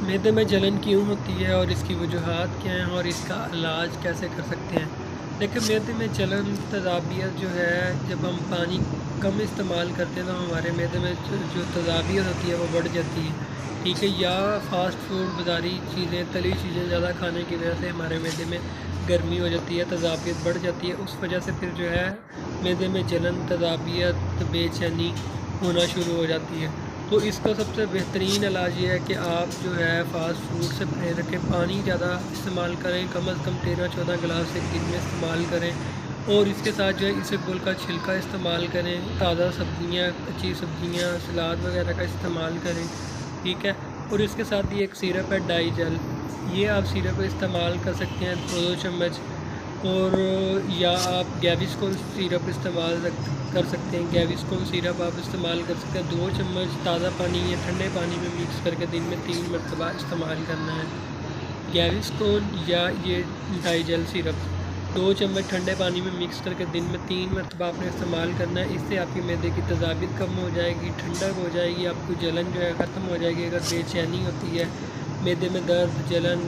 मैदे में जलन क्यों होती है और इसकी वजूहात क्या हैं और इसका इलाज कैसे कर सकते हैं। देखिए, मैदे में जलन तज़ाबियत जो है, जब हम पानी कम इस्तेमाल करते हैं तो हमारे मैदे में जो तज़ाबियत होती है वो बढ़ जाती है। ठीक है, या फ़ास्ट फूड, बाज़ारी चीज़ें, तली चीज़ें ज़्यादा खाने की वजह से हमारे मैदे में गर्मी हो जाती है, तज़ाबियत बढ़ जाती है। उस वजह से फिर जो है मैदे में जलन, तज़ाबियत, बेचैनी होना शुरू हो जाती है। तो इसका सबसे बेहतरीन इलाज ये है कि आप जो है फ़ास्ट फूड से परहेज़ रखें, पानी ज़्यादा इस्तेमाल करें, कम से कम 13-14 गिलास एक दिन में इस्तेमाल करें। और इसके साथ जो है इसबगोल का छिलका इस्तेमाल करें, ताज़ा सब्ज़ियाँ, कच्ची सब्ज़ियाँ, सलाद वगैरह का इस्तेमाल करें। ठीक है, और इसके साथ ये एक सिरप है डाइजेल, ये आप सिरप इस्तेमाल कर सकते हैं 2-2 चम्मच। और या आप गैविस्कोन सिरप इस्तेमाल कर सकते हैं। गैविस्कोन सिरप आप इस्तेमाल कर सकते हैं 2 चम्मच ताज़ा पानी या ठंडे पानी में मिक्स करके दिन में 3 मरतबा इस्तेमाल करना है। गैविस्कोन या ये डाइजेल सिरप 2 चम्मच ठंडे पानी में मिक्स करके दिन में 3 मरतबा आपने इस्तेमाल करना है। इससे आपकी मैदे की तज़ाबियत कम हो जाएगी, ठंडक हो जाएगी, आपकी जलन जो है ख़त्म हो जाएगी। अगर बेचैनी होती है, मैदे में दर्द, जलन,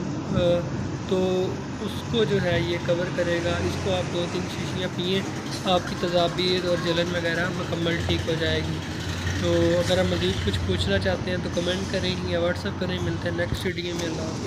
तो उसको जो है ये कवर करेगा। इसको आप 2-3 शीशियाँ पिएँ, आपकी तज़ाबियत और जलन वगैरह मुकम्मल ठीक हो जाएगी। तो अगर आप मज़ीद कुछ पूछना चाहते हैं तो कमेंट करें या व्हाट्सएप करें। मिलते हैं नेक्स्ट वीडियो में। अल्लाह हाफ़िज़।